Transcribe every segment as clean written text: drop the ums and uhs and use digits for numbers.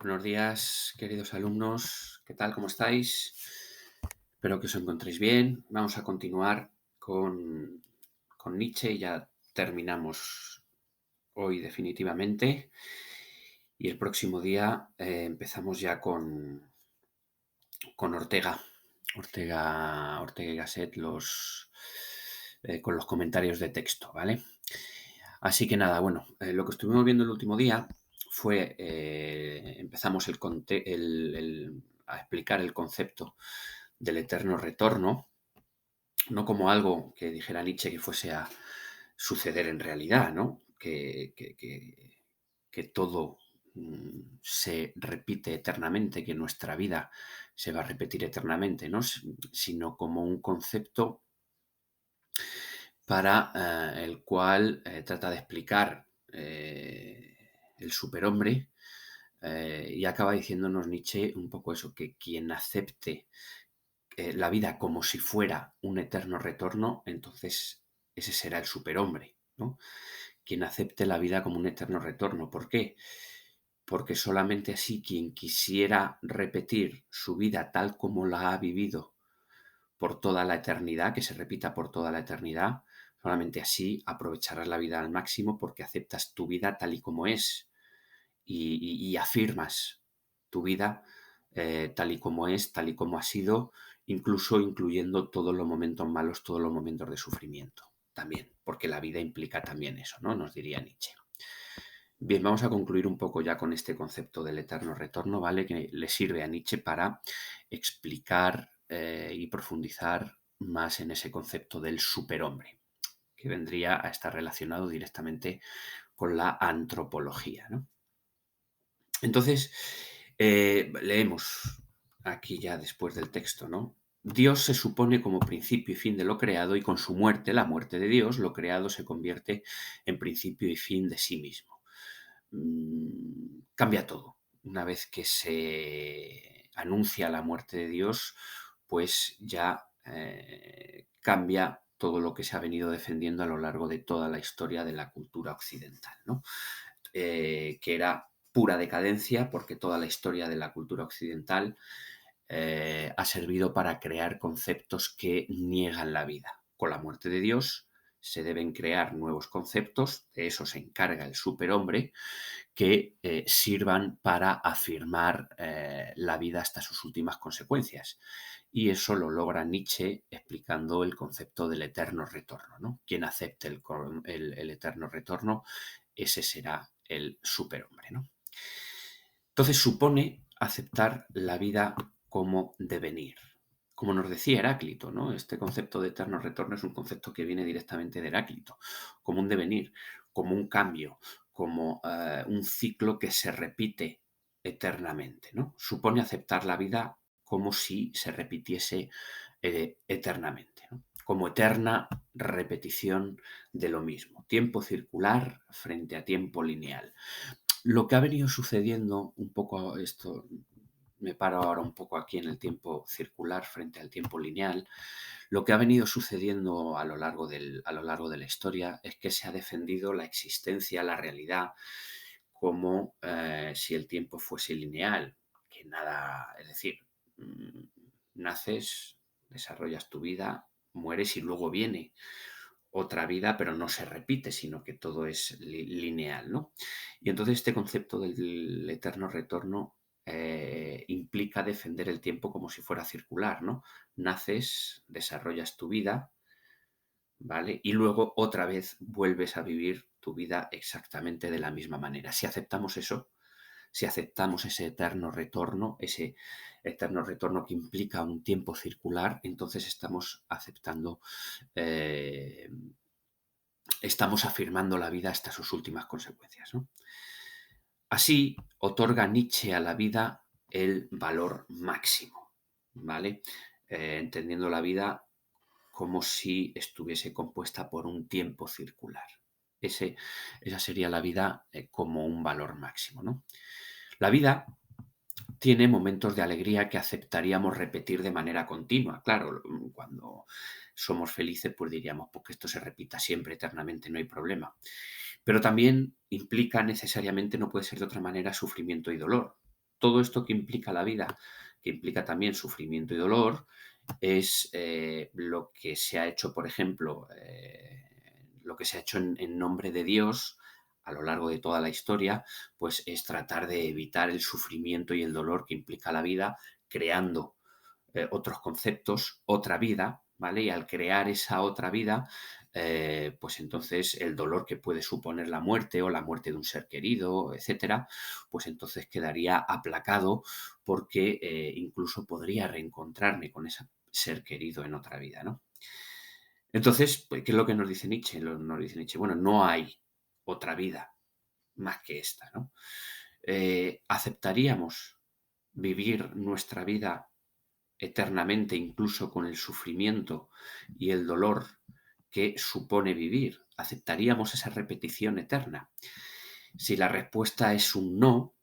Buenos días, queridos alumnos. ¿Qué tal? ¿Cómo estáis? Espero que os encontréis bien. Vamos a continuar con Nietzsche y ya terminamos hoy definitivamente. Y el próximo día empezamos ya con Ortega y Gasset, con los comentarios de texto, ¿vale? Así que nada, bueno, lo que estuvimos viendo el último día fue, empezamos a explicar el concepto del eterno retorno, no como algo que dijera Nietzsche que fuese a suceder en realidad, ¿no? Que todo se repite eternamente, que nuestra vida se va a repetir eternamente, ¿no? Sino como un concepto para el cual trata de explicar el superhombre y acaba diciéndonos Nietzsche un poco eso, que quien acepte la vida como si fuera un eterno retorno, entonces ese será el superhombre, ¿no? Quien acepte la vida como un eterno retorno. ¿Por qué? Porque solamente así quien quisiera repetir su vida tal como la ha vivido por toda la eternidad, que se repita por toda la eternidad, solamente así aprovecharás la vida al máximo porque aceptas tu vida tal y como es y afirmas tu vida tal y como es, tal y como ha sido, incluso incluyendo todos los momentos malos, todos los momentos de sufrimiento también, porque la vida implica también eso, ¿no? Nos diría Nietzsche. Bien, vamos a concluir un poco ya con este concepto del eterno retorno, ¿vale? Que le sirve a Nietzsche para explicar y profundizar más en ese concepto del superhombre, que vendría a estar relacionado directamente con la antropología, ¿no? Entonces, leemos aquí ya después del texto, ¿no? Dios se supone como principio y fin de lo creado y con su muerte, la muerte de Dios, lo creado se convierte en principio y fin de sí mismo. Cambia todo. Una vez que se anuncia la muerte de Dios, pues ya cambia todo lo que se ha venido defendiendo a lo largo de toda la historia de la cultura occidental, ¿no? Que era pura decadencia, porque toda la historia de la cultura occidental ha servido para crear conceptos que niegan la vida. Con la muerte de Dios se deben crear nuevos conceptos, de eso se encarga el superhombre, que sirvan para afirmar la vida hasta sus últimas consecuencias. Y eso lo logra Nietzsche explicando el concepto del eterno retorno, ¿no? Quien acepte el eterno retorno, ese será el superhombre, ¿no? Entonces supone aceptar la vida como devenir. Como nos decía Heráclito, ¿no? Este concepto de eterno retorno es un concepto que viene directamente de Heráclito, como un devenir, como un cambio, como un ciclo que se repite eternamente, ¿no? Supone aceptar la vida como si se repitiese eternamente, ¿no? Como eterna repetición de lo mismo, tiempo circular frente a tiempo lineal. Lo que ha venido sucediendo un poco esto, me paro ahora un poco aquí en el tiempo circular frente al tiempo lineal, lo que ha venido sucediendo a lo largo de la historia es que se ha defendido la existencia, la realidad, como si el tiempo fuese lineal, que nada, es decir, mm, naces, desarrollas tu vida, mueres y luego viene otra vida, pero no se repite, sino que todo es lineal, ¿no? Y entonces este concepto del eterno retorno implica defender el tiempo como si fuera circular, ¿no? Naces, desarrollas tu vida, ¿vale? Y luego otra vez vuelves a vivir tu vida exactamente de la misma manera. Si aceptamos eso, si aceptamos ese eterno retorno que implica un tiempo circular, entonces eh, estamos afirmando la vida hasta sus últimas consecuencias, ¿no? Así otorga Nietzsche a la vida el valor máximo, ¿vale? Entendiendo la vida como si estuviese compuesta por un tiempo circular. Ese, esa sería la vida como un valor máximo, ¿no? La vida tiene momentos de alegría que aceptaríamos repetir de manera continua. Claro, cuando somos felices, pues diríamos, pues que esto se repita siempre, eternamente, no hay problema. Pero también implica necesariamente, no puede ser de otra manera, sufrimiento y dolor. todo esto que implica la vida, que implica también sufrimiento y dolor, es lo que se ha hecho, por ejemplo, lo que se ha hecho en nombre de Dios a lo largo de toda la historia, pues es tratar de evitar el sufrimiento y el dolor que implica la vida, creando otros conceptos, otra vida, ¿vale? Y al crear esa otra vida, pues entonces el dolor que puede suponer la muerte o la muerte de un ser querido, etcétera, pues entonces quedaría aplacado porque incluso podría reencontrarme con ese ser querido en otra vida, ¿no? Entonces, pues, ¿qué es lo que nos dice Nietzsche? Nos dice Nietzsche, bueno, no hay otra vida más que esta, ¿no? ¿Aceptaríamos vivir nuestra vida eternamente, incluso con el sufrimiento y el dolor que supone vivir? ¿Aceptaríamos esa repetición eterna? Si la respuesta es un no,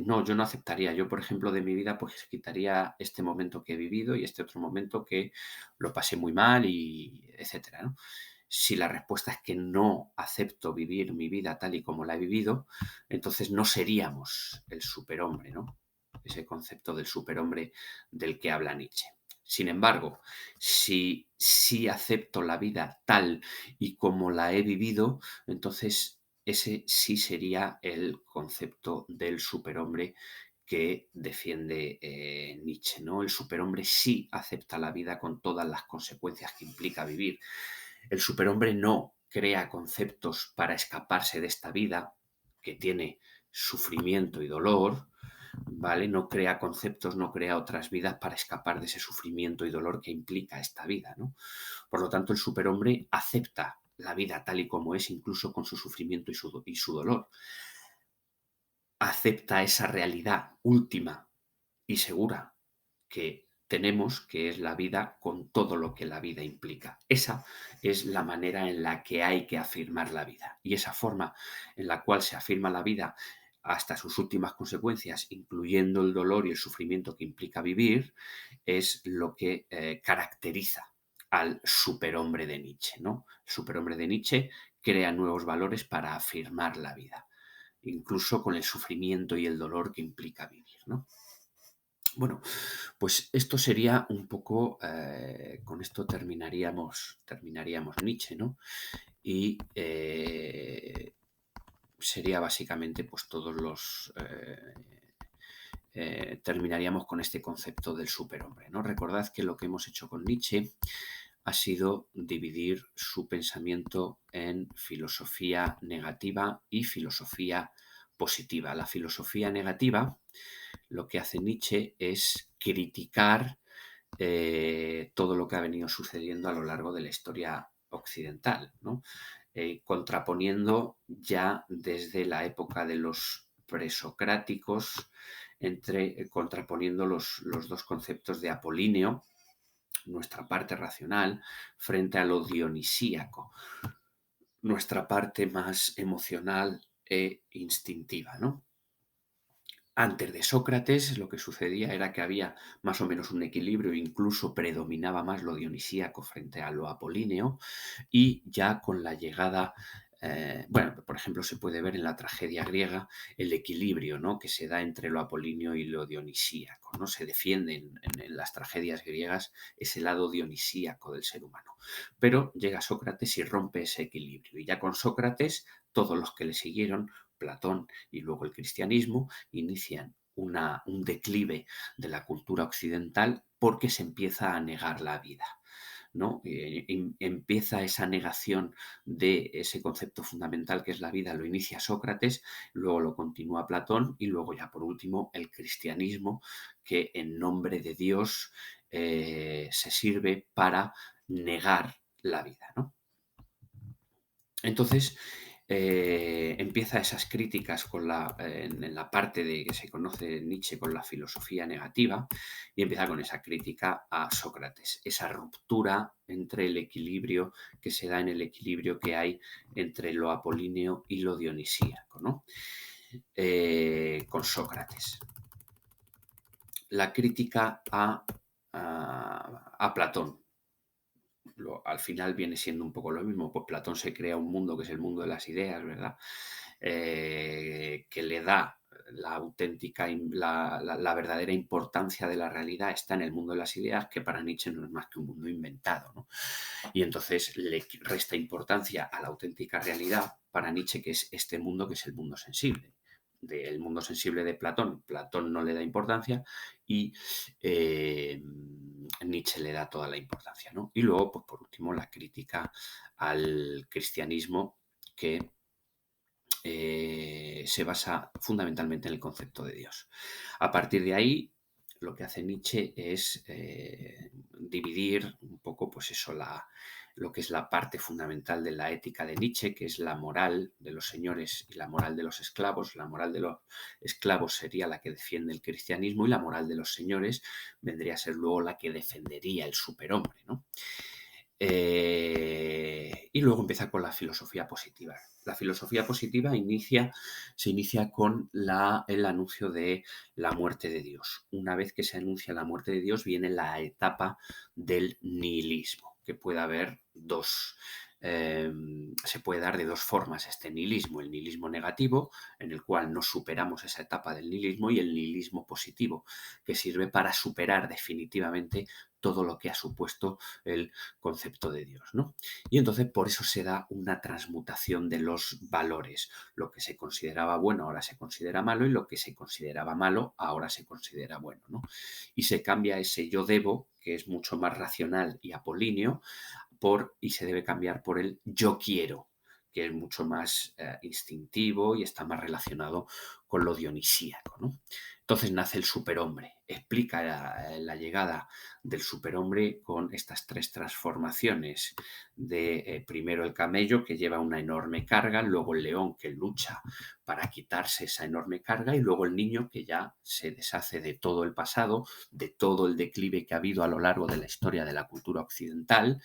no, yo no aceptaría. Yo, por ejemplo, de mi vida, pues quitaría este momento que he vivido y este otro momento que lo pasé muy mal y etcétera, ¿no? Si la respuesta es que no acepto vivir mi vida tal y como la he vivido, entonces no seríamos el superhombre, ¿no? Ese concepto del superhombre del que habla Nietzsche. Sin embargo, si sí acepto la vida tal y como la he vivido, entonces ese sí sería el concepto del superhombre que defiende Nietzsche, ¿no? El superhombre sí acepta la vida con todas las consecuencias que implica vivir. El superhombre no crea conceptos para escaparse de esta vida que tiene sufrimiento y dolor, ¿vale? No crea conceptos, no crea otras vidas para escapar de ese sufrimiento y dolor que implica esta vida, ¿no? Por lo tanto, el superhombre acepta la vida tal y como es, incluso con su sufrimiento y su dolor. Acepta esa realidad última y segura que tenemos, que es la vida con todo lo que la vida implica. Esa es la manera en la que hay que afirmar la vida. Y esa forma en la cual se afirma la vida hasta sus últimas consecuencias, incluyendo el dolor y el sufrimiento que implica vivir, es lo que caracteriza al superhombre de Nietzsche, ¿no? El superhombre de Nietzsche crea nuevos valores para afirmar la vida, incluso con el sufrimiento y el dolor que implica vivir, ¿no? Bueno, pues esto sería un poco, con esto terminaríamos Nietzsche, ¿no? Y sería básicamente, pues todos los... terminaríamos con este concepto del superhombre, ¿no? Recordad que lo que hemos hecho con Nietzsche ha sido dividir su pensamiento en filosofía negativa y filosofía positiva. La filosofía negativa, lo que hace Nietzsche es criticar todo lo que ha venido sucediendo a lo largo de la historia occidental, ¿no? Contraponiendo ya desde la época de los presocráticos, contraponiendo los dos conceptos de apolíneo, nuestra parte racional, frente a lo dionisíaco, nuestra parte más emocional e instintiva, ¿no? Antes de Sócrates, lo que sucedía era que había más o menos un equilibrio, incluso predominaba más lo dionisíaco frente a lo apolíneo, y ya con la llegada, bueno, por ejemplo, se puede ver en la tragedia griega el equilibrio, ¿no?, que se da entre lo apolíneo y lo dionisíaco, ¿no? Se defiende en las tragedias griegas ese lado dionisíaco del ser humano. Pero llega Sócrates y rompe ese equilibrio, y ya con Sócrates, todos los que le siguieron, Platón y luego el cristianismo, inician un declive de la cultura occidental porque se empieza a negar la vida, ¿no? Empieza esa negación de ese concepto fundamental que es la vida, lo inicia Sócrates, luego lo continúa Platón y luego ya por último el cristianismo, que en nombre de Dios se sirve para negar la vida, ¿no? Entonces, empieza esas críticas en la parte de que se conoce Nietzsche con la filosofía negativa y empieza con esa crítica a Sócrates, esa ruptura entre el equilibrio que se da en el equilibrio que hay entre lo apolíneo y lo dionisíaco, ¿no? Con Sócrates. La crítica a Platón. Al final viene siendo un poco lo mismo, pues Platón se crea un mundo que es el mundo de las ideas, ¿verdad? Que le da la auténtica, la verdadera importancia de la realidad está en el mundo de las ideas, que para Nietzsche no es más que un mundo inventado, ¿no? Y entonces le resta importancia a la auténtica realidad para Nietzsche, que es este mundo, que es el mundo sensible. Del mundo sensible de Platón, Platón no le da importancia y Nietzsche le da toda la importancia, ¿no? Y luego, pues por último, la crítica al cristianismo, que se basa fundamentalmente en el concepto de Dios. A partir de ahí, lo que hace Nietzsche es dividir un poco, pues eso, lo que es la parte fundamental de la ética de Nietzsche, que es la moral de los señores y la moral de los esclavos. La moral de los esclavos sería la que defiende el cristianismo y la moral de los señores vendría a ser luego la que defendería el superhombre, ¿no? Y luego empieza con la filosofía positiva. La filosofía positiva se inicia con el anuncio de la muerte de Dios. Una vez que se anuncia la muerte de Dios, viene la etapa del nihilismo, que puede haber se puede dar de dos formas este nihilismo: el nihilismo negativo, en el cual no superamos esa etapa del nihilismo, y el nihilismo positivo, que sirve para superar definitivamente todo lo que ha supuesto el concepto de Dios, ¿no? Y entonces por eso se da una transmutación de los valores. Lo que se consideraba bueno ahora se considera malo, y lo que se consideraba malo ahora se considera bueno, ¿no? Y se cambia ese yo debo, que es mucho más racional y apolíneo, y se debe cambiar por el yo quiero, que es mucho más instintivo y está más relacionado con lo dionisíaco, ¿no? Entonces nace el superhombre. Explica la llegada del superhombre con estas tres transformaciones: de primero el camello, que lleva una enorme carga, luego el león, que lucha para quitarse esa enorme carga, y luego el niño, que ya se deshace de todo el pasado, de todo el declive que ha habido a lo largo de la historia de la cultura occidental,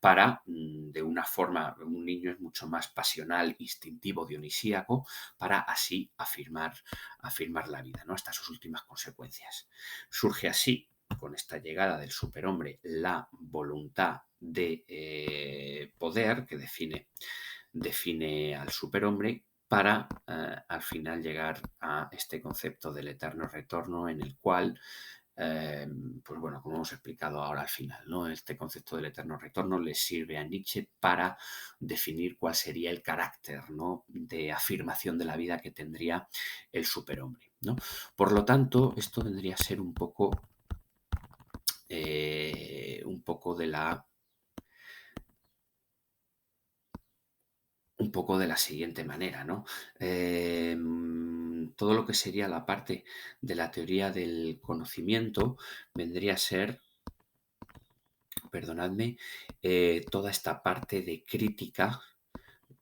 para, de una forma, un niño es mucho más pasional, instintivo, dionisíaco, para así afirmar la vida, ¿no? Hasta sus últimas consecuencias. Surge así, con esta llegada del superhombre, la voluntad de poder, que define al superhombre, para al final llegar a este concepto del eterno retorno, en el cual pues bueno, como hemos explicado ahora al final, ¿no? Este concepto del eterno retorno le sirve a Nietzsche para definir cuál sería el carácter, ¿no?, de afirmación de la vida que tendría el superhombre, ¿no? Por lo tanto, esto vendría a ser un poco de la siguiente manera, ¿no? Todo lo que sería la parte de la teoría del conocimiento vendría a ser, perdonadme, toda esta parte de crítica.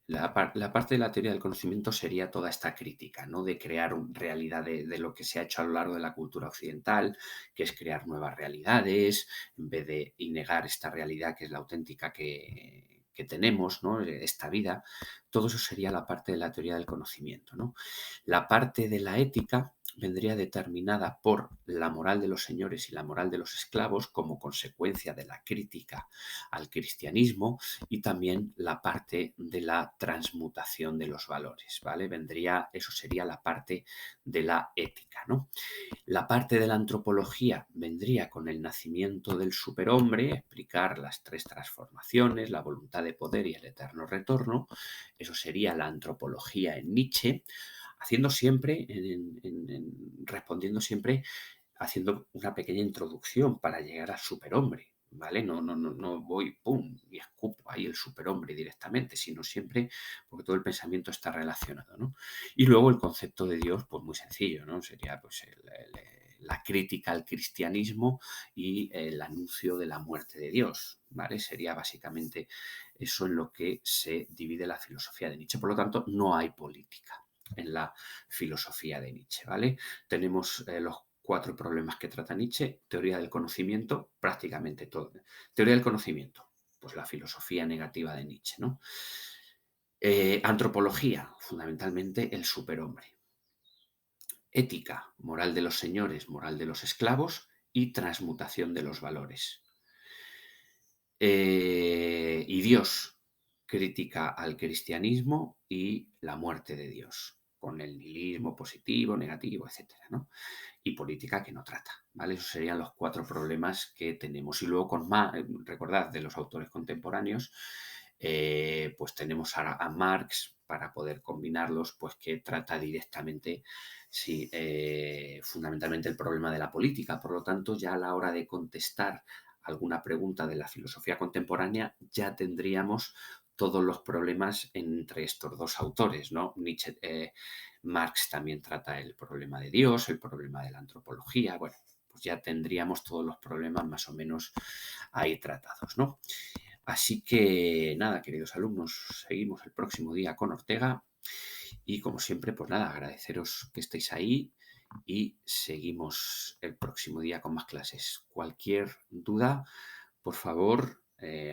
La parte de la teoría del conocimiento sería toda esta crítica, ¿no?, de crear realidad de lo que se ha hecho a lo largo de la cultura occidental, que es crear nuevas realidades, en vez de y negar esta realidad que es la auténtica que tenemos, ¿no?, esta vida. Todo eso sería la parte de la teoría del conocimiento, ¿no? La parte de la ética vendría determinada por la moral de los señores y la moral de los esclavos, como consecuencia de la crítica al cristianismo, y también la parte de la transmutación de los valores, ¿vale? Eso sería la parte de la ética, ¿no? La parte de la antropología vendría con el nacimiento del superhombre, explicar las tres transformaciones, la voluntad de poder y el eterno retorno. Eso sería la antropología en Nietzsche, haciendo siempre, respondiendo siempre, haciendo una pequeña introducción para llegar al superhombre, ¿vale? No voy, pum, y escupo ahí el superhombre directamente, sino siempre, porque todo el pensamiento está relacionado, ¿no? Y luego el concepto de Dios, pues muy sencillo, ¿no? Sería pues la crítica al cristianismo y el anuncio de la muerte de Dios, ¿vale? Sería básicamente eso en lo que se divide la filosofía de Nietzsche. Por lo tanto, no hay política en la filosofía de Nietzsche, ¿vale? Tenemos los cuatro problemas que trata Nietzsche: teoría del conocimiento, prácticamente todo. Teoría del conocimiento, pues la filosofía negativa de Nietzsche, ¿no? Antropología, fundamentalmente el superhombre. Ética, moral de los señores, moral de los esclavos y transmutación de los valores. Y Dios, crítica al cristianismo y la muerte de Dios, con el nihilismo positivo, negativo, etcétera, ¿no? Y política que no trata, ¿vale? Esos serían los 4 problemas que tenemos. Y luego con recordad, de los autores contemporáneos, pues tenemos a Marx, para poder combinarlos, pues que trata directamente, sí, fundamentalmente el problema de la política. Por lo tanto, ya a la hora de contestar alguna pregunta de la filosofía contemporánea, ya tendríamos todos los problemas entre estos 2 autores, ¿no? Nietzsche, Marx también trata el problema de Dios, el problema de la antropología, bueno, pues ya tendríamos todos los problemas más o menos ahí tratados, ¿no? Así que nada, queridos alumnos, seguimos el próximo día con Ortega y como siempre, pues nada, agradeceros que estéis ahí y seguimos el próximo día con más clases. Cualquier duda, por favor,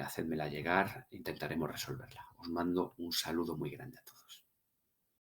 hacedmela llegar, intentaremos resolverla. Os mando un saludo muy grande a todos.